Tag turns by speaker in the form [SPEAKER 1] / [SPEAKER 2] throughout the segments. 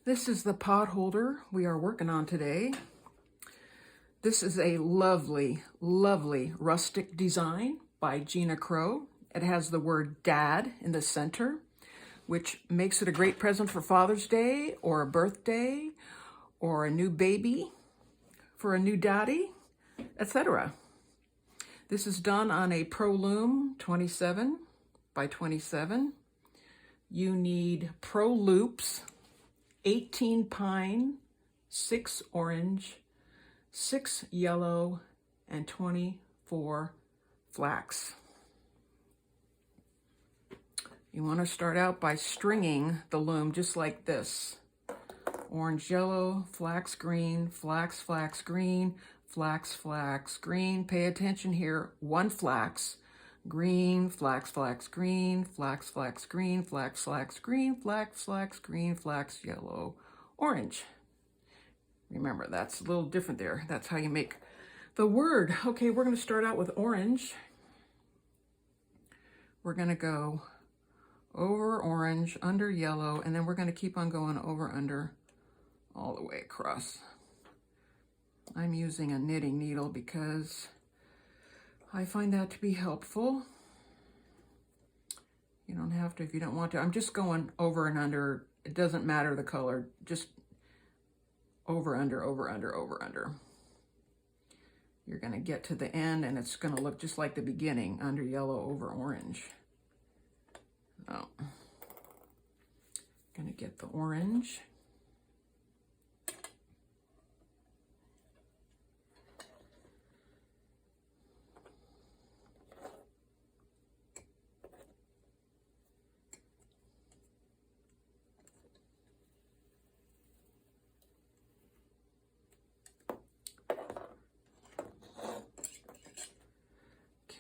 [SPEAKER 1] This is the potholder we are working on today. This is a lovely, lovely rustic design by Gina. It has the word Dad in the center, which makes it a great present for Father's Day or a birthday or a new baby for a new daddy, etc. This is done on a Pro Loom 27 by 27. You need Pro loops, 18 pine, 6 orange, 6 yellow, and 24 flax. You want to start out by stringing the loom just like this. Orange, yellow, flax, green, flax, flax, green, flax, flax, green. Pay attention here. 1 flax, green, flax, flax, green, flax, flax, green, flax, flax, green, flax, flax, green, flax, yellow, orange. Remember, that's a little different there. That's how you make the word. Okay, we're going to start out with orange. We're going to go over orange, under yellow, and then we're going to keep on going over, under, all the way across. I'm using a knitting needle because I find that to be helpful. You don't have to if you don't want to. I'm just going over and under. It doesn't matter the color. Just over, under, over, under, over, under. You're going to get to the end and it's going to look just like the beginning, under yellow, over orange. Oh. Going to get the orange.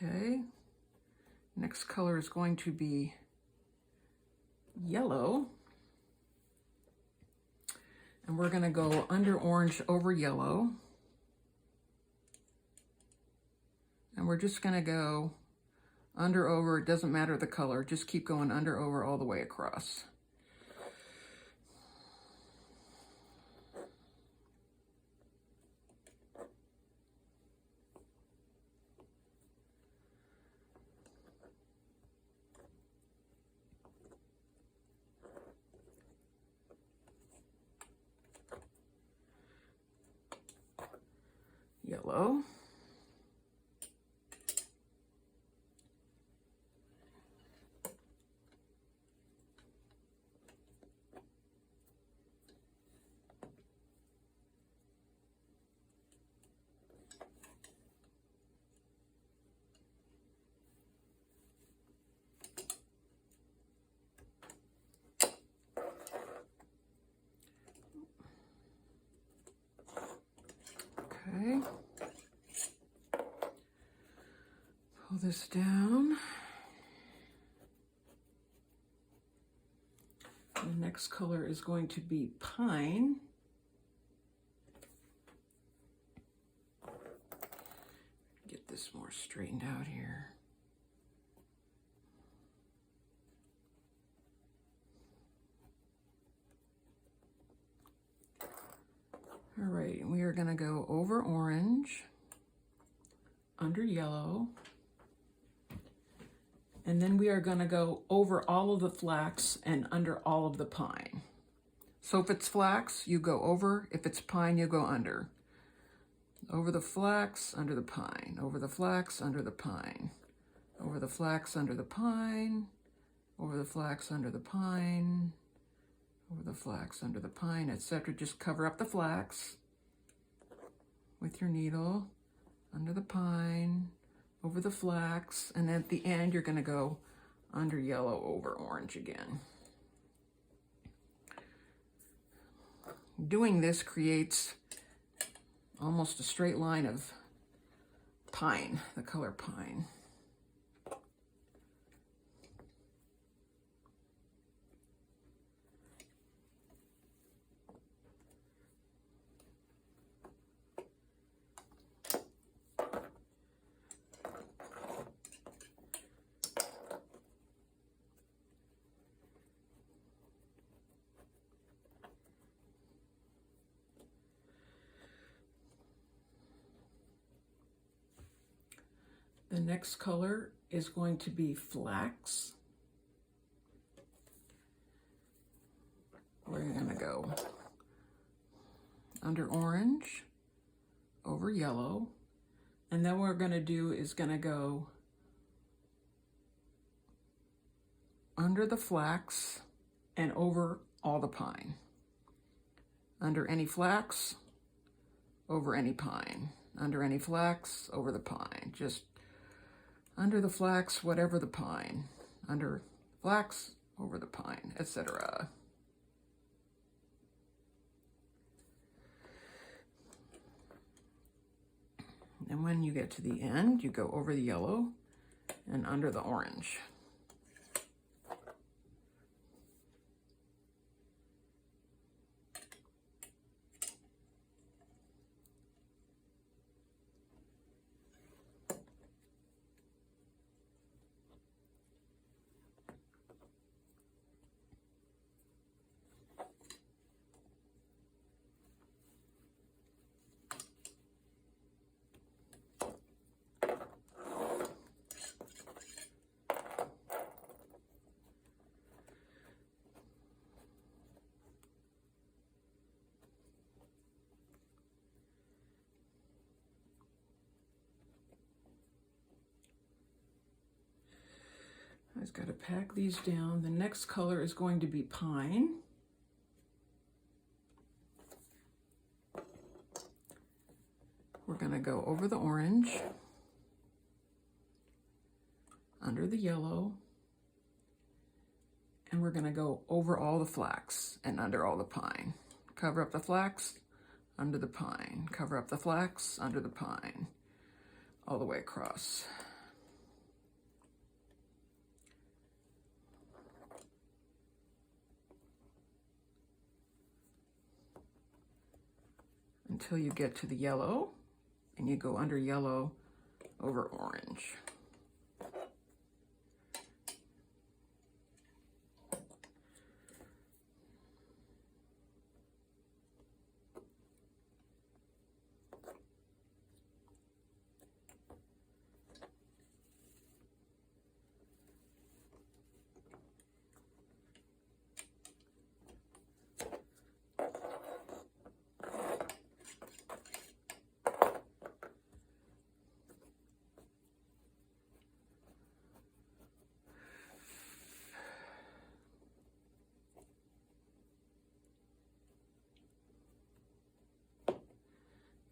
[SPEAKER 1] Okay, next color is going to be yellow. And we're going to go under orange, over yellow. And we're just going to go under, over, it doesn't matter the color, just keep going under, over, all the way across. Yellow. Okay. Pull this down. The next color is going to be pine. Get this more straightened out here. All right, we are going to go over orange, under yellow, and then we are going to go over all of the flax and under all of the pine. So if it's flax, you go over. If it's pine, you go under. Over the flax, under the pine. Over the flax, under the pine. Over the flax, under the pine. Over the flax, under the pine. Over the flax, under the pine, etc. Just cover up the flax with your needle, under the pine, over the flax, and at the end you're going to go under yellow, over orange again. Doing this creates almost a straight line of pine, the color pine. The next color is going to be flax. We're going to go under orange, over yellow, and then what we're going to do is going to go under the flax and over all the pine. Under any flax, over any pine. Under any flax, over the pine. Just under the flax, whatever the pine. Under flax, over the pine, etc. And when you get to the end, you go over the yellow and under the orange. I just got to pack these down. The next color is going to be pine. We're going to go over the orange, under the yellow, and we're going to go over all the flax and under all the pine. Cover up the flax, under the pine. Cover up the flax, under the pine, all the way across. Until you get to the yellow, and you go under yellow, over orange.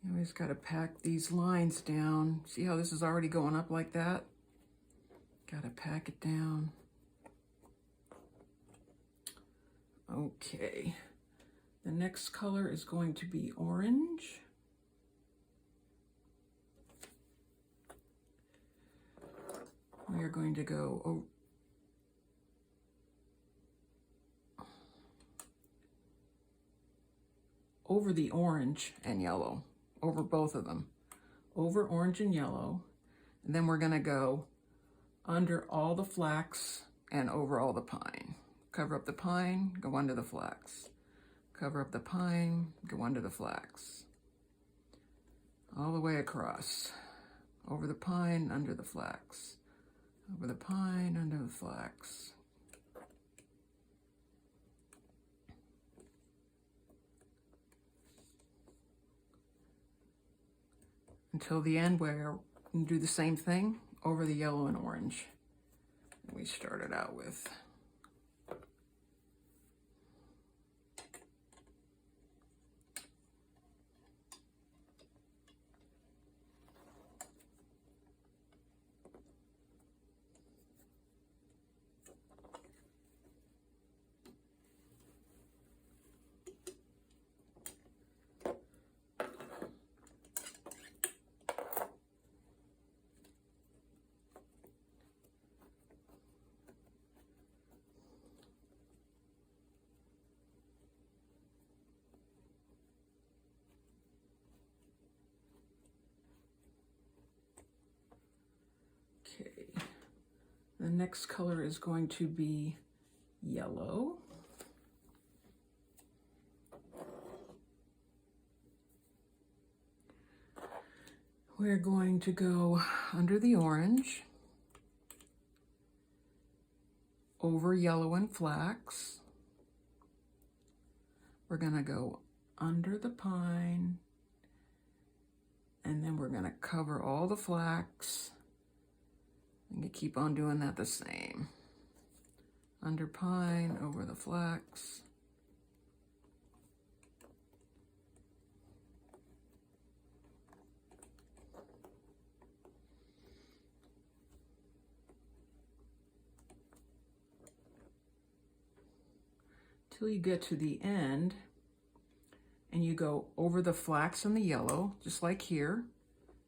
[SPEAKER 1] You always got to pack these lines down. See how this is already going up like that? Got to pack it down. Okay. The next color is going to be orange. We are going to go over the orange and yellow. Over both of them, over orange and yellow, and then we're going to go under all the flax and over all the pine. Cover up the pine, go under the flax. Cover up the pine, go under the flax. All the way across. Over the pine, under the flax. Over the pine, under the flax. Until the end where we do the same thing over the yellow and orange that we started out with. Okay, the next color is going to be yellow. We're going to go under the orange, over yellow and flax. We're going to go under the pine, and then we're going to cover all the flax. And you keep on doing that the same. Under pine, over the flax. Till you get to the end, and you go over the flax and the yellow, just like here,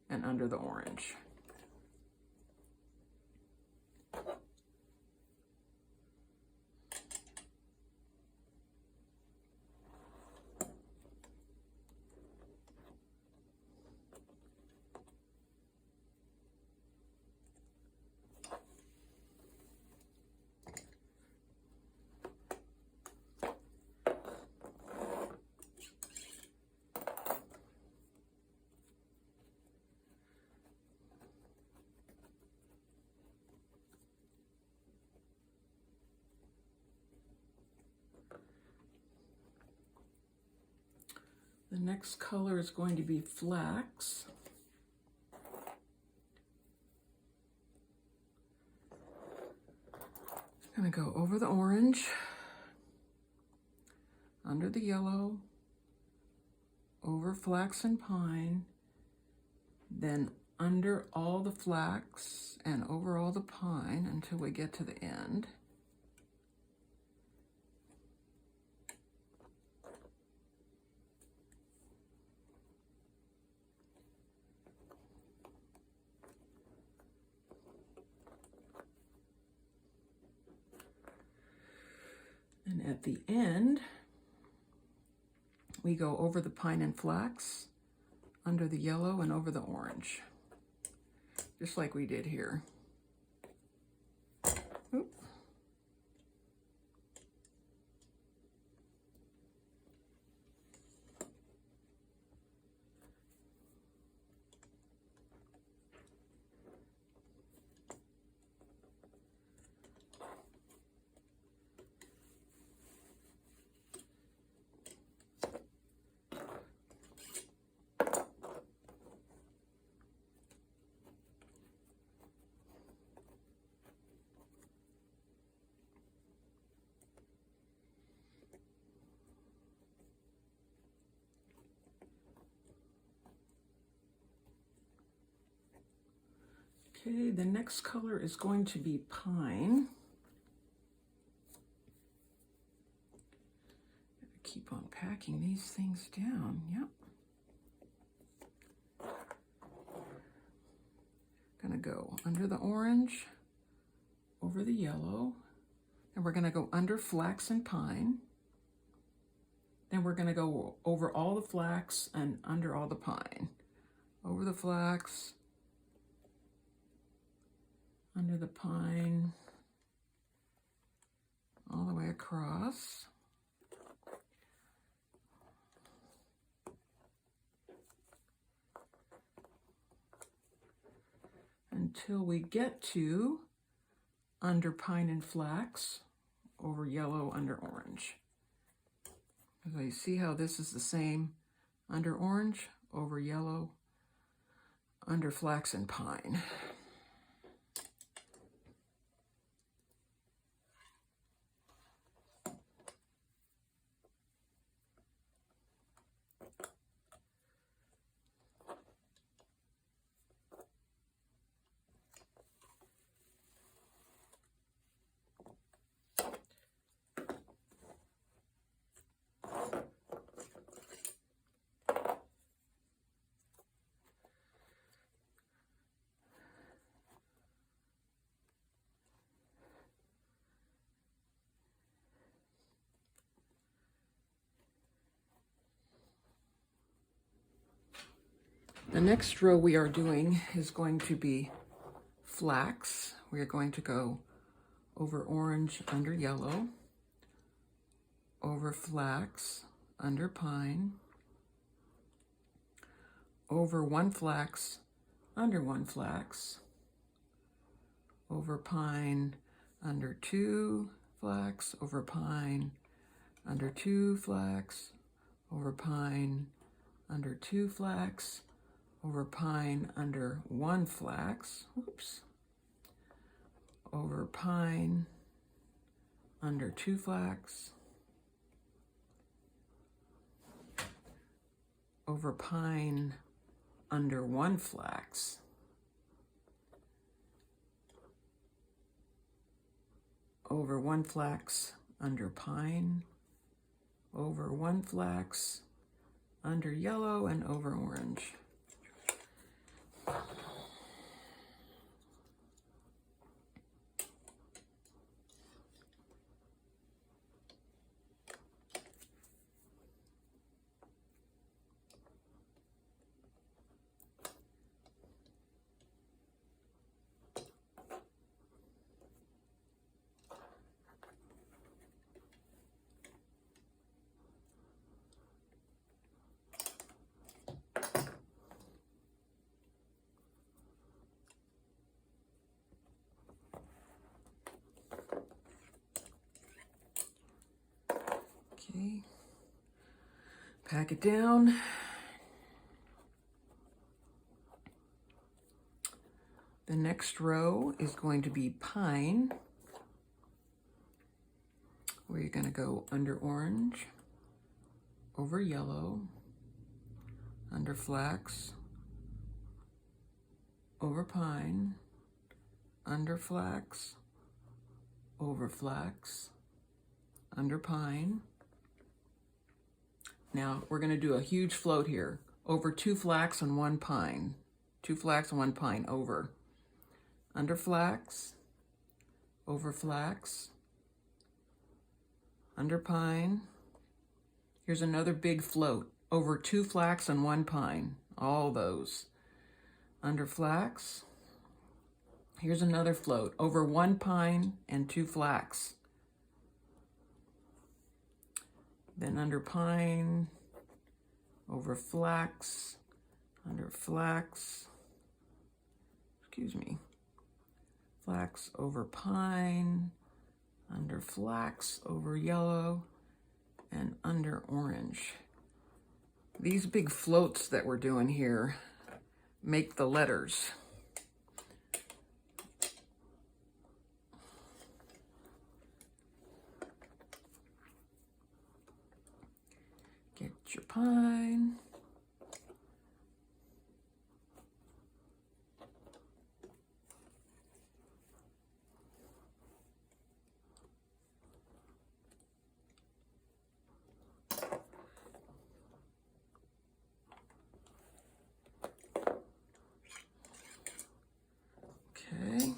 [SPEAKER 1] and under the orange. The next color is going to be flax. I'm going to go over the orange, under the yellow, over flax and pine, then under all the flax and over all the pine until we get to the end. And at the end, we go over the pine and flax, under the yellow and over the orange, just like we did here. Oop. Okay, the next color is going to be pine. Keep on packing these things down. Yep. Gonna go under the orange, over the yellow, and we're gonna go under flax and pine. Then we're gonna go over all the flax and under all the pine. Over the flax, under the pine, all the way across. Until we get to under pine and flax, over yellow, under orange. So you see how this is the same, under orange, over yellow, under flax and pine. The next row we are doing is going to be flax. We are going to go over orange, under yellow, over flax, under pine, over one flax, under 1 flax, over pine, under 2 flax, over pine, under 2 flax, over pine, under 2 flax, over pine, under 1 flax, whoops, over pine, under 2 flax, over pine, under 1 flax, over 1 flax, under pine, over 1 flax, under yellow, and over orange. Okay, pack it down. The next row is going to be pine, where you're going to go under orange, over yellow, under flax, over pine, under flax, over flax, under pine. Now we're going to do a huge float here, over 2 flax and 1 pine, 2 flax and 1 pine, over, under flax, over flax, under pine. Here's another big float, over 2 flax and 1 pine, all those, under flax. Here's another float, over 1 pine and 2 flax. Then under pine, over flax, under flax, excuse me, flax over pine, under flax over yellow, and under orange. These big floats that we're doing here make the letters. Get your pine. Okay.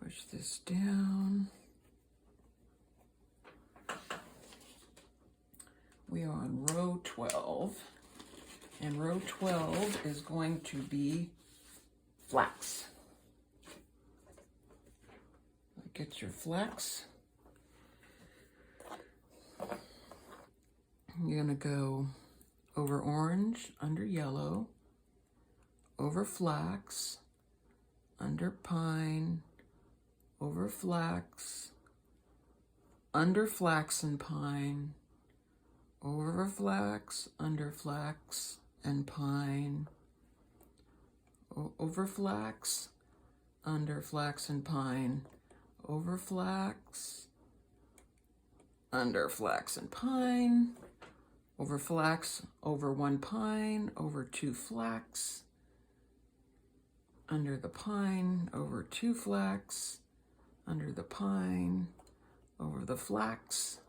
[SPEAKER 1] Push this down. We are on row 12, and row 12 is going to be flax. Get your flax. You're going to go over orange, under yellow, over flax, under pine, over flax, under flax and pine, over flax, under flax and pine, over flax, under flax and pine, over flax, under flax and pine, over flax, over 1 pine, over 2 flax, under the pine, over 2 flax, under the pine, over the flax,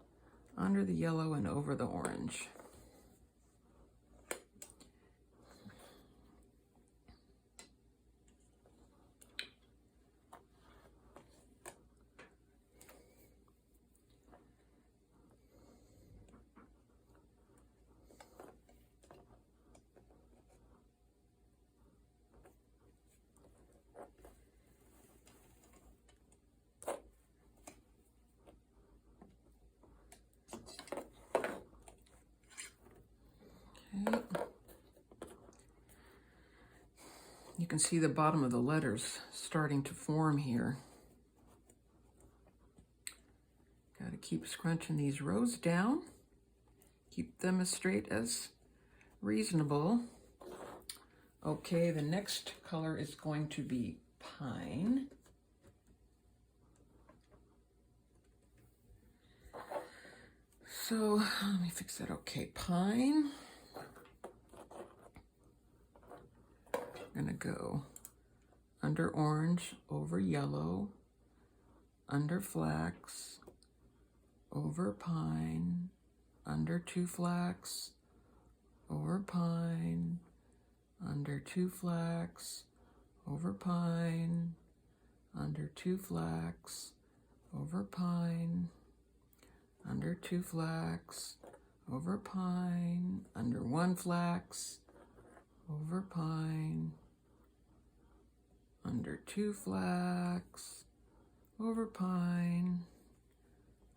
[SPEAKER 1] under the yellow, and over the orange. can see the bottom of the letters starting to form here. Got to keep scrunching these rows down. Keep them as straight as reasonable. Okay, the next color is going to be pine. So let me fix that. Okay, pine. I'm gonna go under orange, over yellow, under flax, over pine, under 2 flax, over pine, under 2 flax, over pine, under 2 flax, over pine, under 2 flax, over pine, under 1 flax, over pine, under 2 flax, over pine,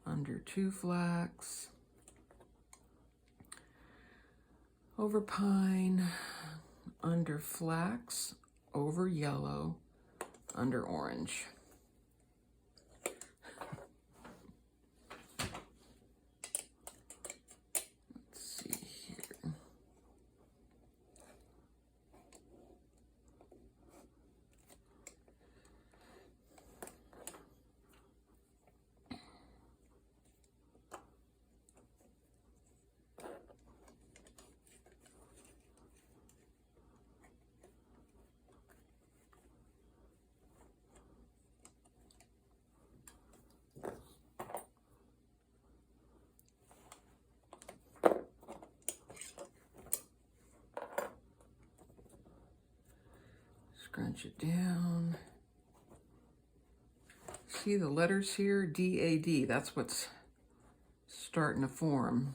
[SPEAKER 1] under 2 flax, over pine, under flax, over yellow, under orange. Let's see here. Scrunch it down. See the letters here? D-A-D. That's what's starting to form.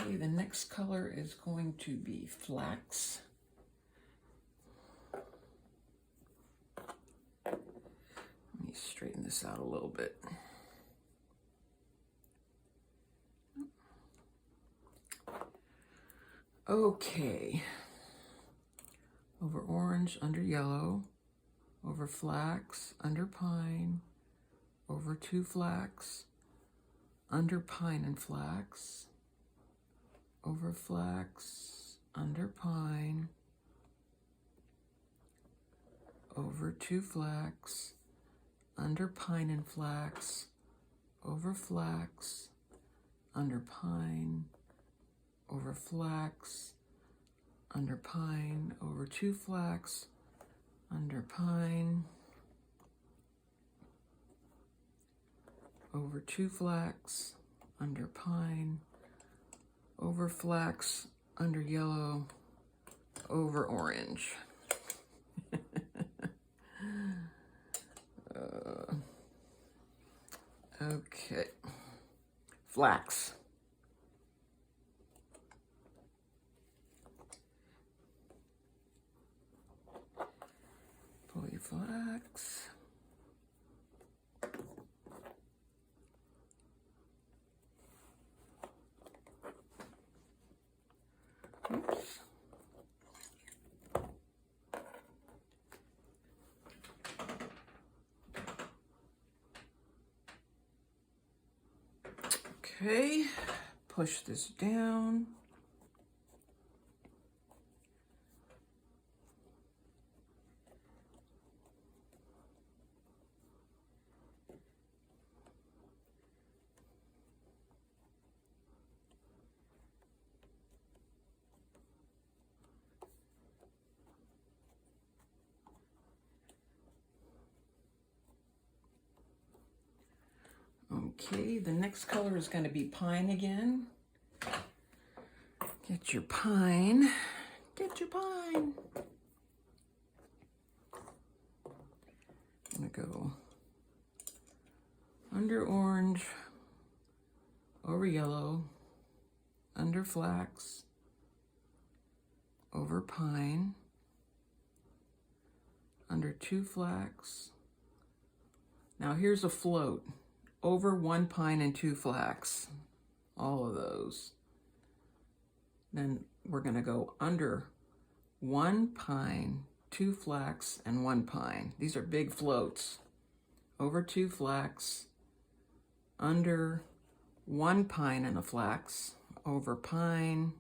[SPEAKER 1] Okay, the next color is going to be flax. Let me straighten this out a little bit. Okay, over orange, under yellow, over flax, under pine, over 2 flax, under pine and flax, over flax, under pine, over 2 flax, under pine and flax, over flax, under pine, over flax, under pine, over 2 flax, under pine, over 2 flax, under pine, over flax, under yellow, over orange. Okay, flax. Pull your flax. Oops. Okay, push this down. Okay, the next color is going to be pine again. Get your pine. Get your pine. I'm going to go under orange, over yellow, under flax, over pine, under 2 flax. Now here's a float. Over 1 pine and 2 flax, all of those. Then we're going to go under 1 pine, 2 flax, and 1 pine. These are big floats. Over 2 flax, under 1 pine and a flax, over pine,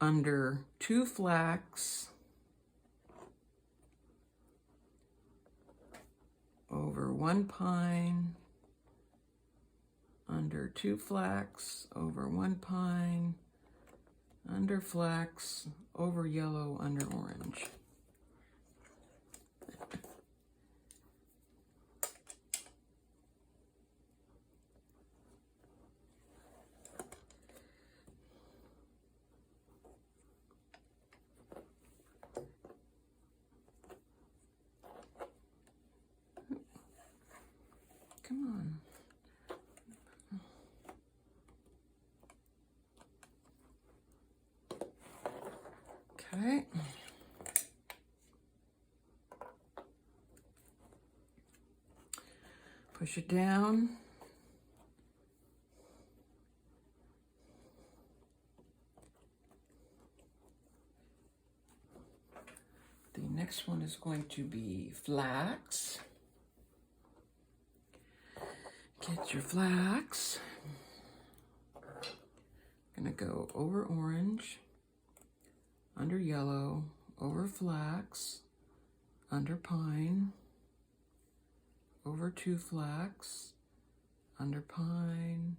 [SPEAKER 1] under 2 flax, over 1 pine, under 2 flax, over 1 pine, under flax, over yellow, under orange. Come on. Okay. Push it down. The next one is going to be flax. Get your flax. Gonna go over orange, under yellow, over flax, under pine, over 2 flax, under pine,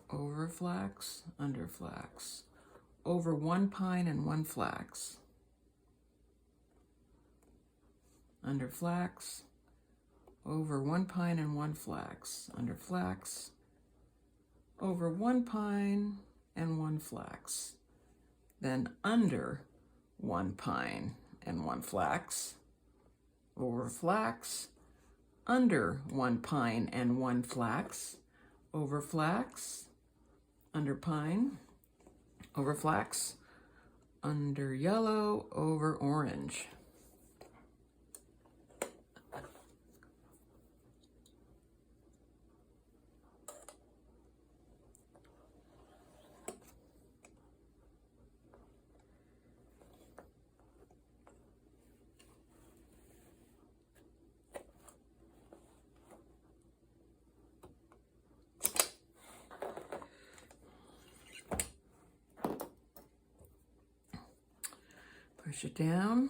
[SPEAKER 1] over flax, under flax, over 1 pine and 1 flax, under flax, over 1 pine and 1 flax, under flax, over 1 pine and 1 flax, then under 1 pine and 1 flax, over flax, under 1 pine and 1 flax, over flax, under pine, over flax, under yellow, over orange. Push it down.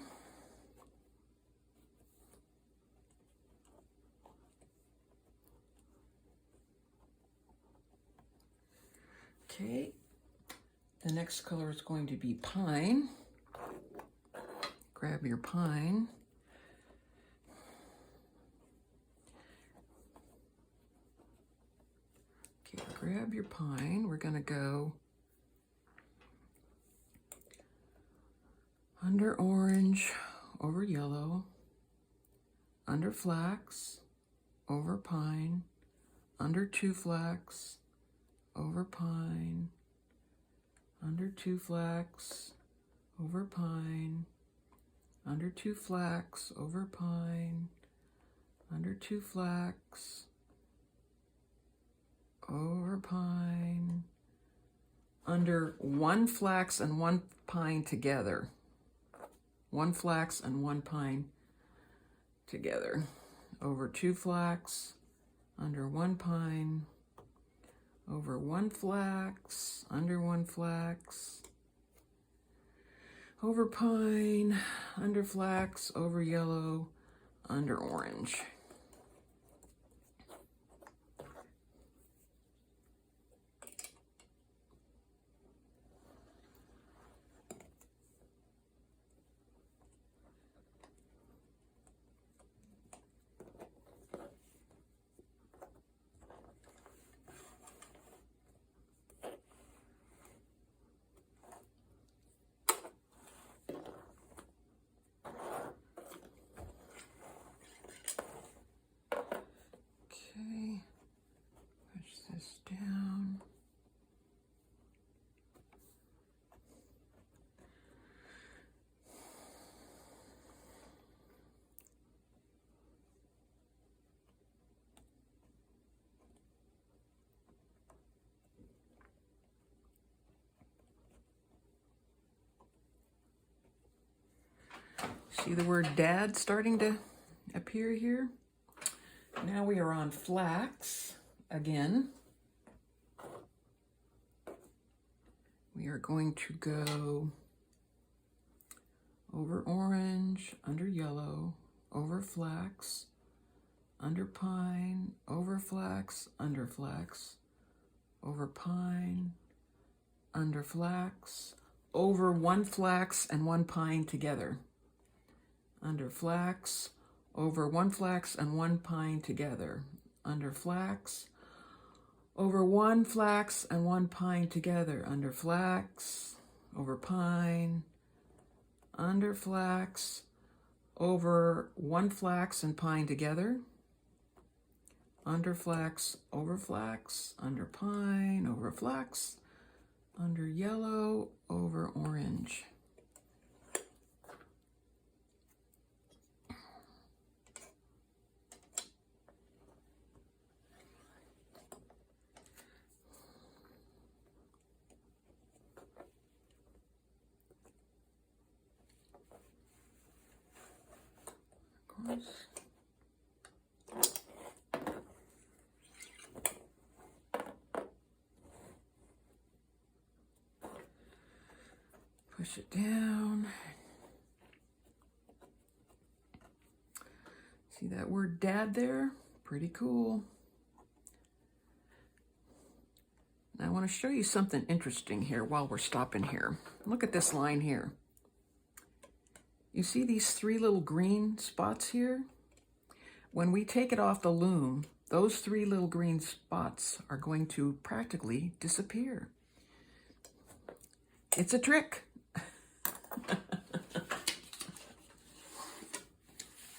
[SPEAKER 1] Okay, the next color is going to be pine. Grab your pine. Okay, grab your pine. We're going to go under orange, over yellow, under flax, over pine, under 2 flax, over pine, under 2 flax, over pine, under 2 flax, over pine, under 2 flax, over pine, under 1 flax and 1 pine together. 1 flax and 1 pine together. Over 2 flax, under 1 pine, over 1 flax, under 1 flax, over pine, under flax, over yellow, under orange. See the word dad starting to appear here? Now we are on flax again. We are going to go over orange, under yellow, over flax, under pine, over flax, under flax, over pine, under flax, over one flax and one pine together. Under flax, over one flax and one pine together. Under flax, over one flax and one pine together. Under flax, over pine, under flax, over one flax and pine together. Under flax, over flax, under pine, over flax, under yellow, over orange. Push it down. See that word dad there? Pretty cool. Now I want to show you something interesting here while we're stopping here. Look at this line here. You see these three little green spots here? When we take it off the loom, those three little green spots are going to practically disappear. It's a trick.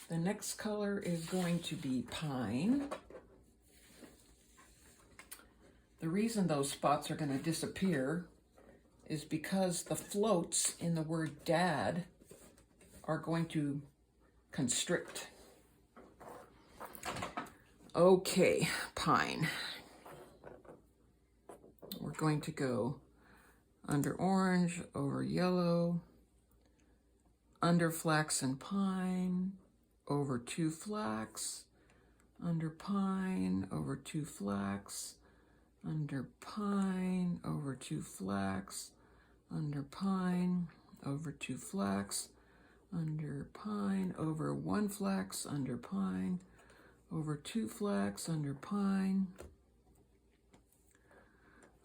[SPEAKER 1] The next color is going to be pine. The reason those spots are going to disappear is because the floats in the word dad are going to constrict. Okay, pine. We're going to go under orange, over yellow, under flax and pine, over two flax, under pine, over two flax, under pine, over two flax, under pine, over two flax, under pine, over one flax, under pine, over two flax, under pine,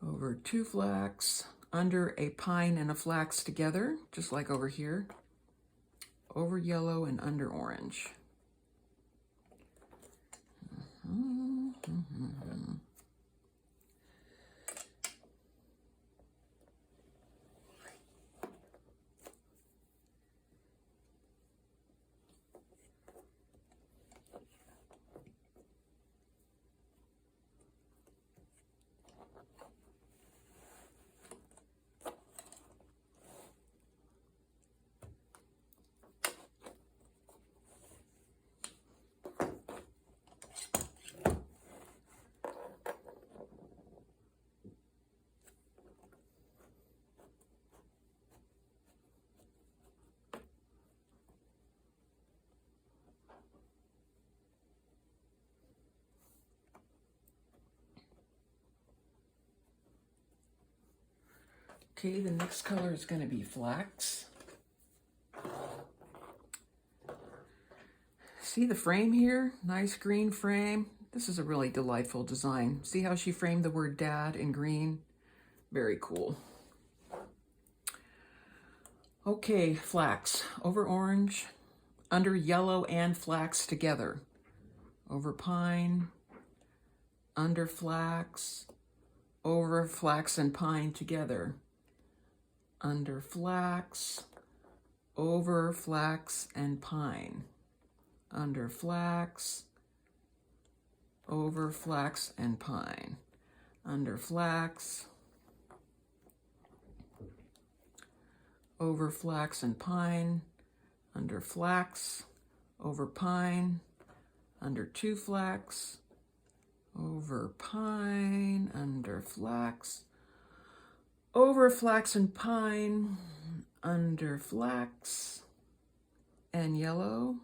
[SPEAKER 1] over two flax, under a pine and a flax together, just like over here, over yellow and under orange. Okay, the next color is going to be flax. See the frame here? Nice green frame. This is a really delightful design. See how she framed the word dad in green? Very cool. Okay, flax. Over orange, under yellow and flax together. Over pine, under flax, over flax and pine together. Under flax, over flax and pine. Under flax, over flax and pine. Under flax, over flax and pine. Under flax, over pine. Under two flax, over pine. Under flax, over flax and pine, under flax, and yellow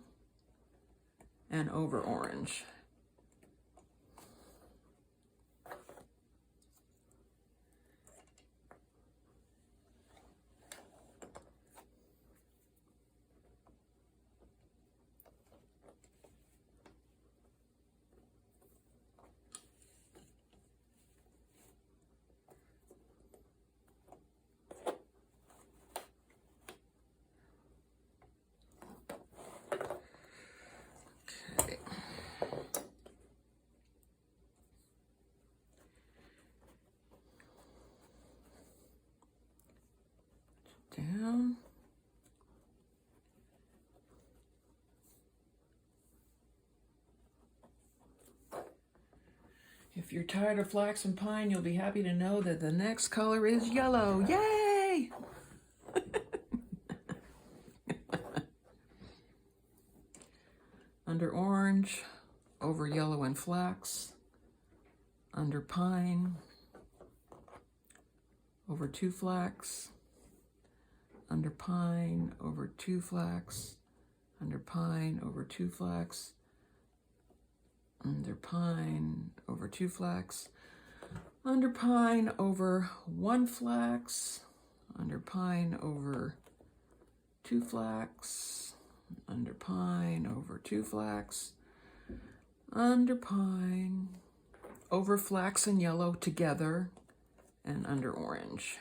[SPEAKER 1] and over orange. Okay. Down. If you're tired of flax and pine, you'll be happy to know that the next color is yellow. Yay! Under orange, over yellow and flax, under pine, over 2 flax, under pine, over 2 flax, under pine, over 2 flax, under pine, over 2 flax, under pine, over 1 flax, under pine, over 2 flax, under pine, over 2 flax, under pine, over flax and yellow together, and under orange.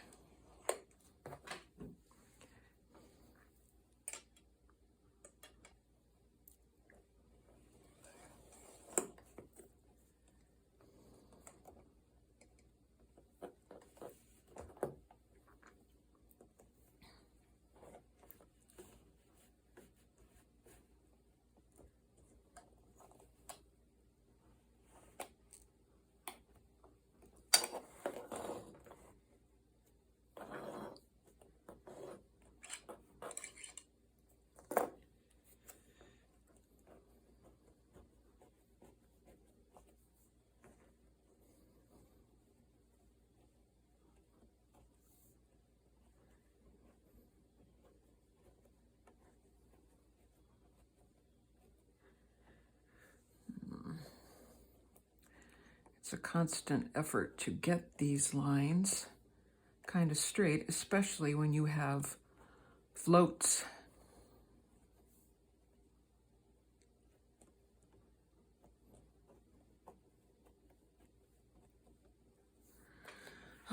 [SPEAKER 1] It's a constant effort to get these lines kind of straight, especially when you have floats.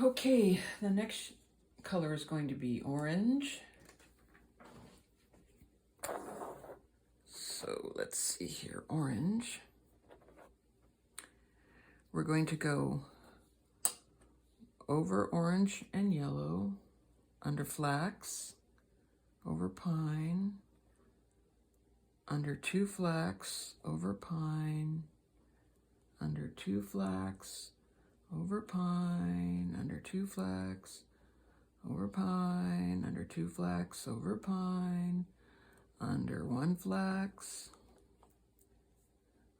[SPEAKER 1] Okay, the next color is going to be orange. So let's see here, orange. We're going to go over orange and yellow, under flax, over pine, under 2 flax, over pine, under 2 flax, over pine, under 2 flax, over pine, under 2 flax, over pine, under 1 flax,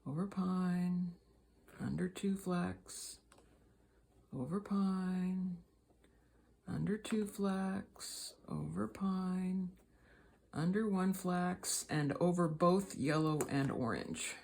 [SPEAKER 1] over pine, under 2 flax, over pine, under 2 flax, over pine, under 1 flax, and over both yellow and orange.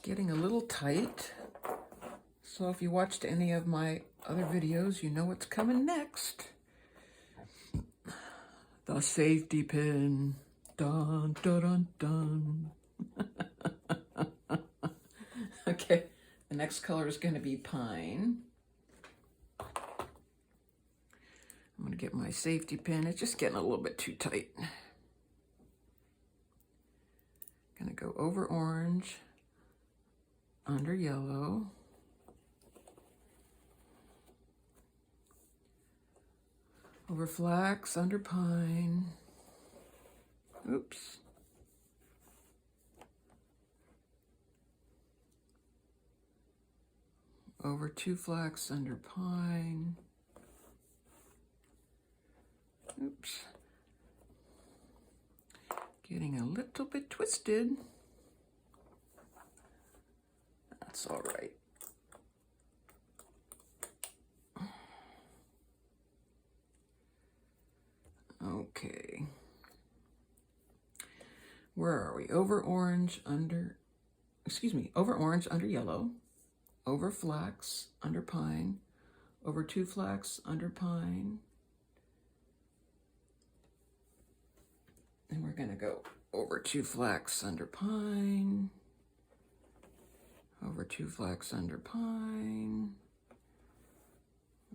[SPEAKER 1] Getting a little tight. So if you watched any of my other videos, you know what's coming next. The safety pin. Dun, dun, dun, dun. Okay, the next color is going to be pine. I'm going to get my safety pin. It's just getting a little bit too tight. Going to go over orange, under yellow, over flax, under pine. Oops. Over 2 flax, under pine. Oops. Getting a little bit twisted. That's all right. Okay. Where are we? Over orange, under, over orange, under yellow. Over flax, under pine. Over 2 flax, under pine. And we're going to go over 2 flax, under pine. Over 2 flax, under pine.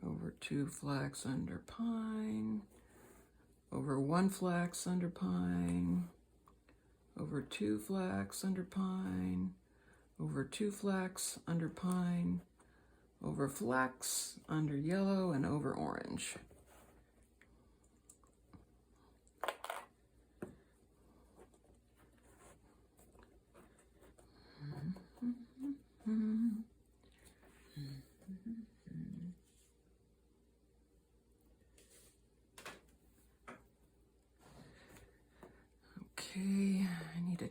[SPEAKER 1] Over 2 flax, under pine. Over 1 flax, under pine. Over 2 flax, under pine. Over 2 flax, under pine. Over flax, under yellow, and over orange. Okay, I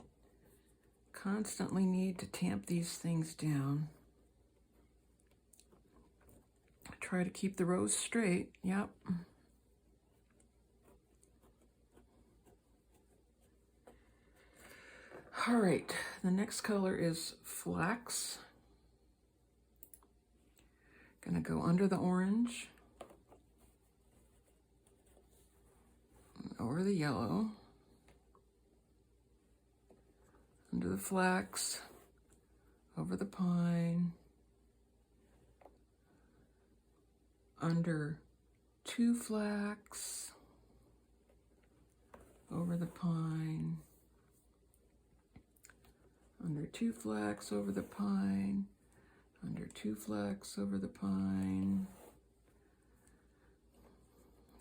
[SPEAKER 1] constantly need to tamp these things down. Try to keep the rows straight. Yep. All right, the next color is flax. Gonna go under the orange, over the yellow, under the flax, over the pine, under 2 flax, over the pine, under 2 flax, over the pine, under 2 flax, over the pine.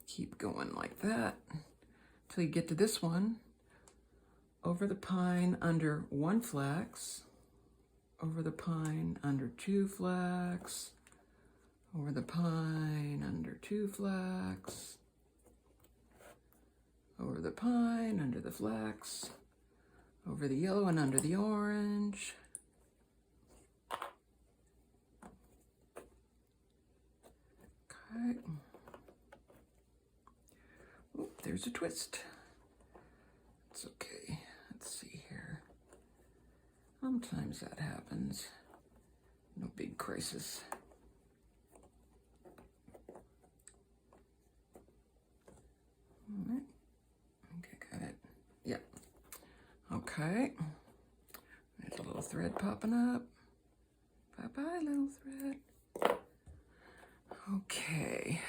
[SPEAKER 1] Keep going like that till you get to this one. Over the pine, under 1 flax, over the pine, under 2 flax, over the pine, under 2 flax, over the pine, under the flax, over the yellow and under the orange. Okay. Oh, there's a twist. It's okay. Let's see here. Sometimes that happens. No big crisis. All right. Okay, got it. Yep. Okay. There's a little thread popping up. Bye-bye, little thread. Okay.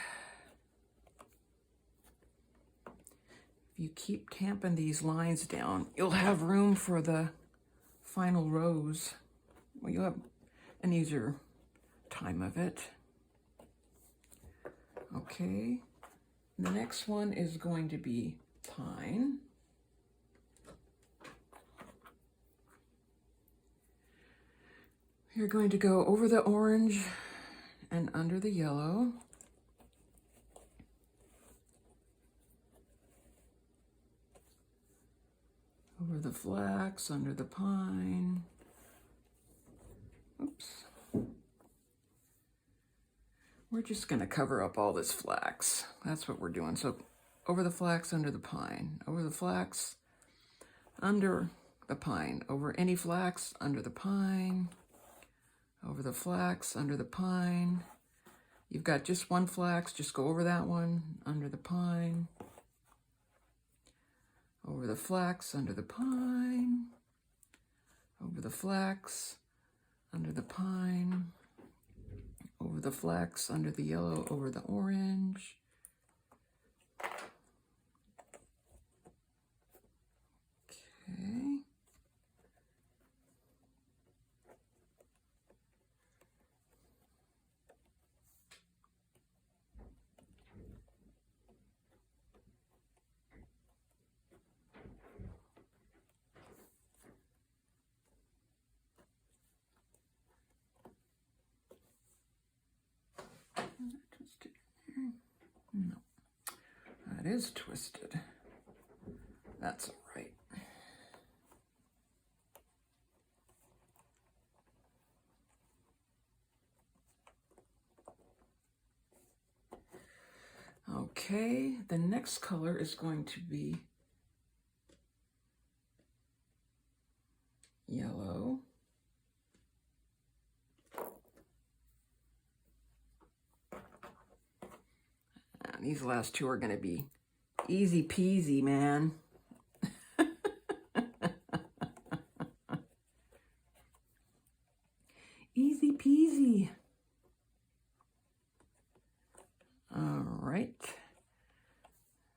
[SPEAKER 1] If you keep tamping these lines down, you'll have room for the final rows. Well, you'll have an easier time of it. Okay. The next one is going to be pine. You're going to go over the orange and under the yellow. Over the flax, under the pine. Oops. We're just going to cover up all this flax. That's what we're doing. So over the flax, under the pine. Over the flax, under the pine. Over any flax, under the pine. Over the flax, under the pine. You've got just 1 flax, just go over that one, under the pine. Over the flax, under the pine. Over the flax, under the pine. Over the flax, under the yellow, over the orange. Okay. No, that is twisted. That's all right. Okay, the next color is going to be yellow. And these last two are going to be easy peasy, man. Easy peasy. All right.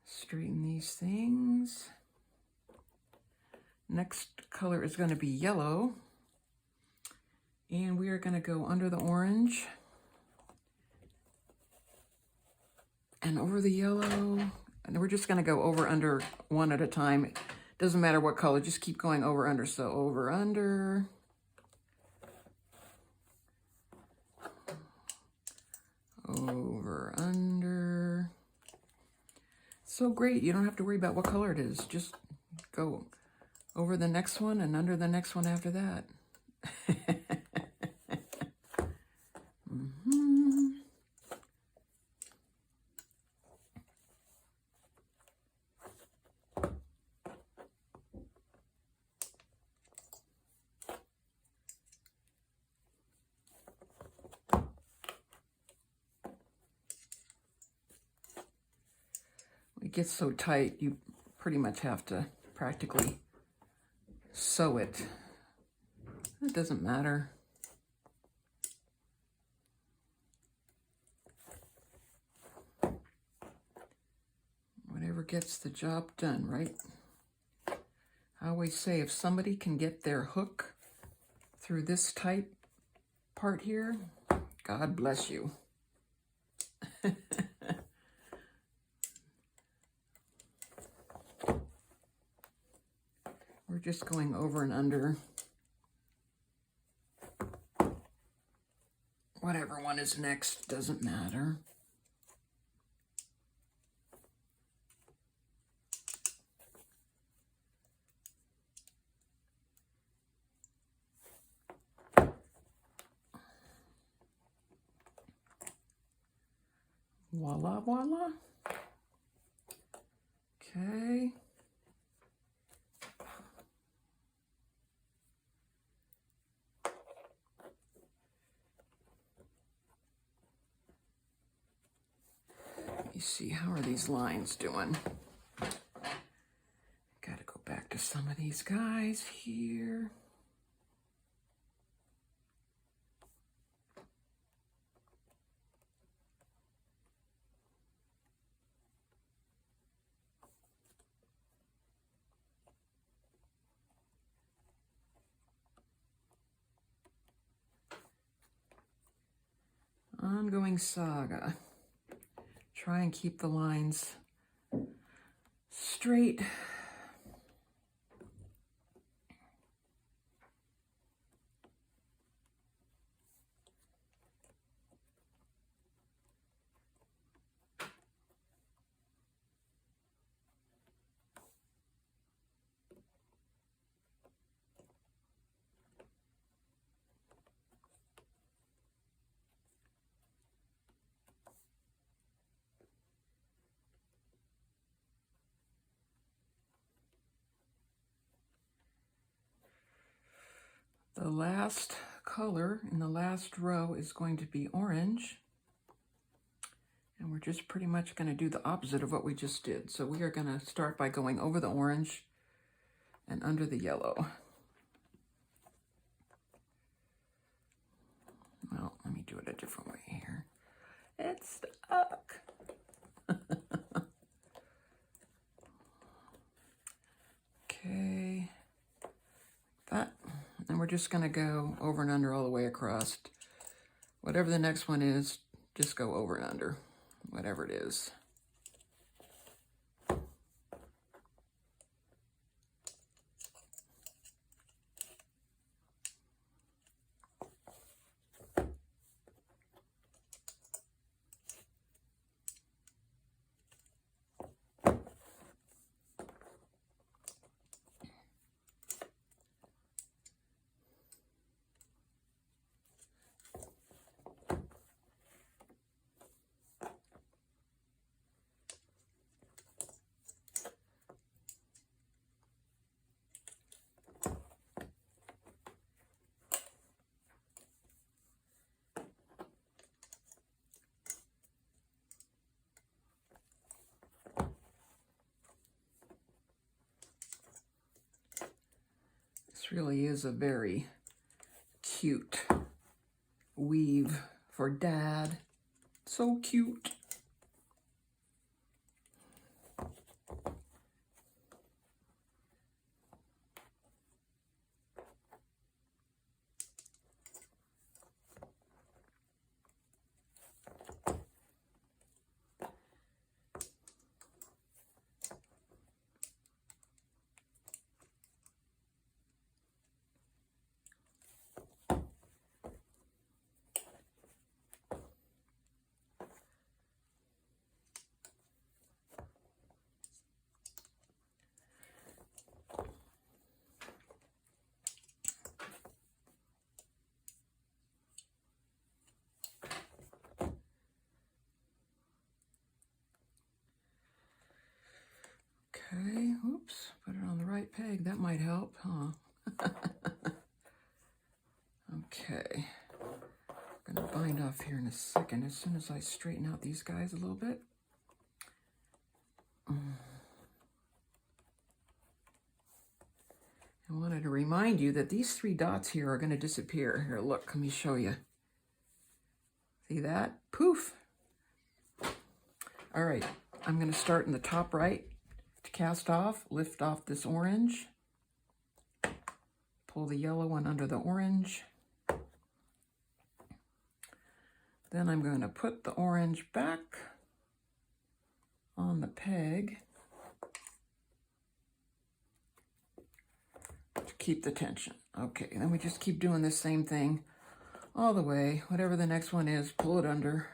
[SPEAKER 1] Straighten these things. Next color is going to be yellow. And we are going to go under the orange and over the yellow. And we're just going to go over under one at a time. Doesn't matter what color, just keep going over under. So over under. Over under. So great, you don't have to worry about what color it is. Just go over the next one and under the next one after that. It gets so tight, you pretty much have to practically sew it. It doesn't matter. Whatever gets the job done, right? I always say if somebody can get their hook through this tight part here, God bless you. We're just going over and under whatever one is next, doesn't matter. Voila, voila. Okay. Let me see, how are these lines doing? Gotta go back to some of these guys here. Ongoing saga. Try and keep the lines straight. The last color in the last row is going to be orange. And we're just pretty much going to do the opposite of what we just did. So we are going to start by going over the orange and under the yellow. Well, let me do it a different way here. It's stuck. Okay. That. And we're just going to go over and under all the way across. Whatever the next one is, just go over and under, whatever it is. This really is a very cute weave for Dad. So cute. Okay, oops, put it on the right peg. That might help, huh? Okay, I'm gonna bind off here in a second as soon as I straighten out these guys a little bit. I wanted to remind you that these 3 dots here are gonna disappear. Here, look, let me show you. See that? Poof! All right, I'm gonna start in the top right to cast off, lift off this orange, pull the yellow one under the orange. Then I'm going to put the orange back on the peg to keep the tension. Okay, then we just keep doing the same thing all the way. Whatever the next one is, pull it under.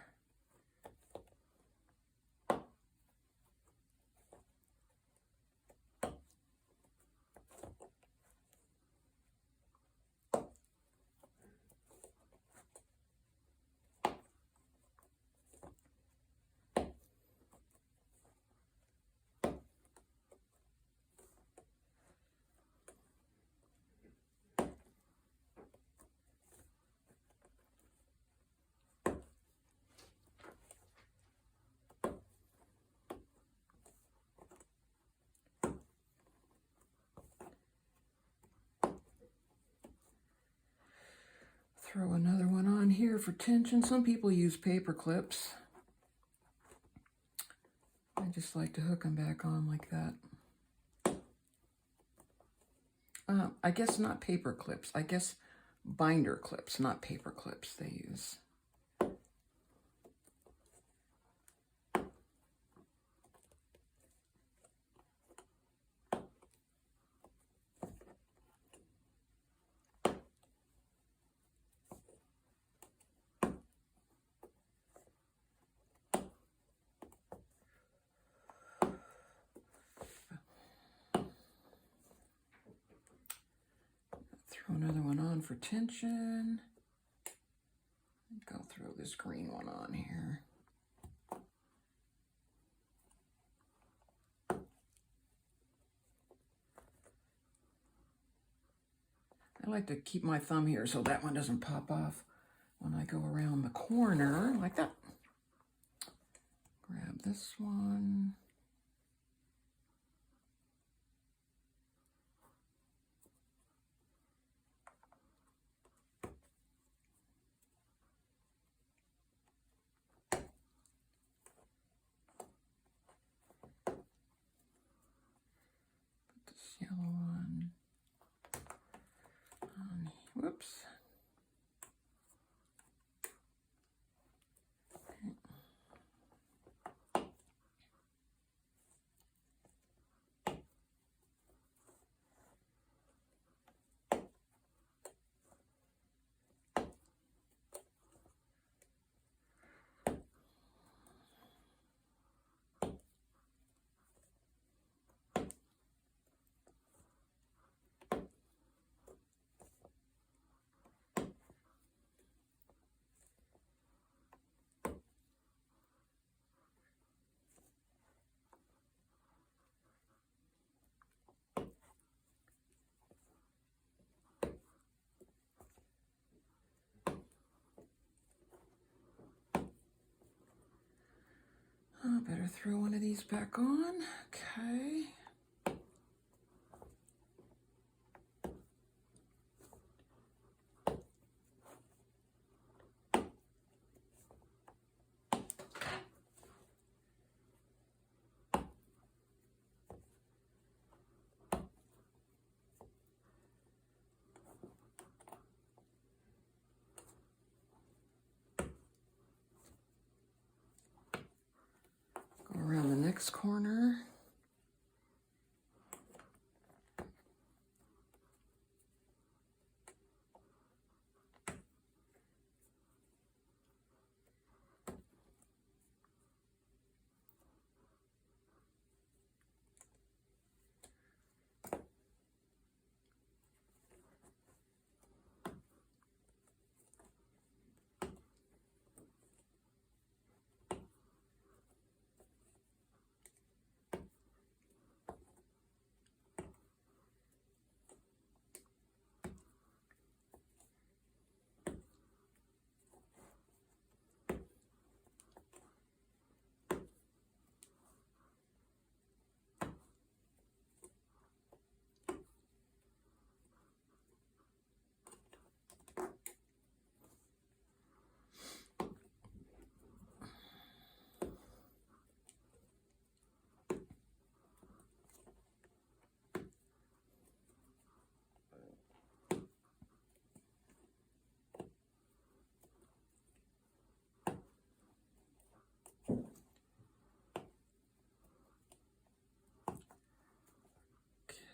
[SPEAKER 1] Throw another one on here for tension. Some people use paper clips. I just like to hook them back on like that. I guess not paper clips. I guess binder clips, not paper clips they use. Throw another one on for tension. I think I'll throw this green one on here. I like to keep my thumb here so that one doesn't pop off when I go around the corner like that. Grab this one. Put this yellow one on. Whoops. Oh, better throw one of these back on. Okay. next corner.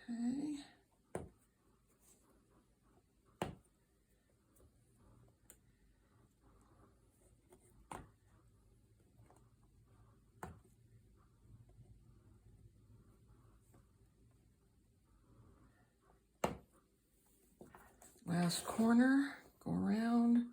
[SPEAKER 1] Okay. Last corner, go around.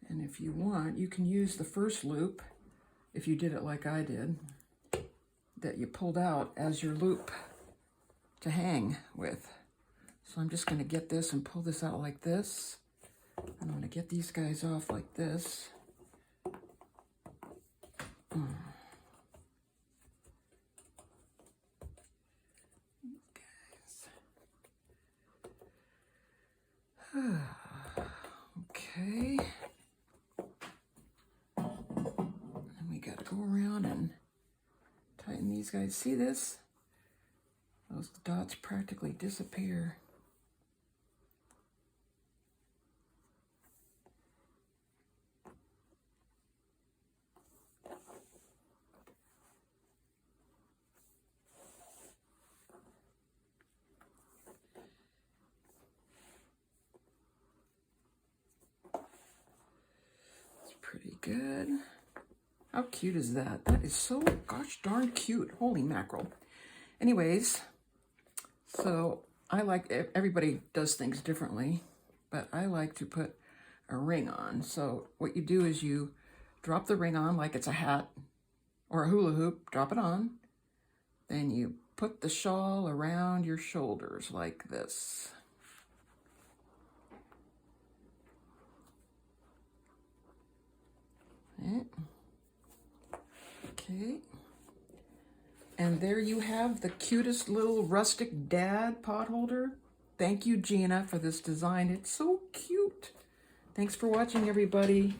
[SPEAKER 1] And if you want, you can use the first loop, if you did it like I did, that you pulled out as your loop to hang with. So I'm just going to get this and pull this out like this. I'm going to get these guys off like this. Okay. And we got to go around and tighten these guys. See this? Those dots practically disappear. Pretty good. How cute is that? That is so gosh darn cute. Holy mackerel. Anyways, so I like, everybody does things differently, but I like to put a ring on. So what you do is you drop the ring on like it's a hat or a hula hoop, drop it on. Then you put the shawl around your shoulders like this. Okay, and there you have the cutest little rustic dad potholder. Thank you, Gina, for this design. It's so cute. Thanks for watching, everybody.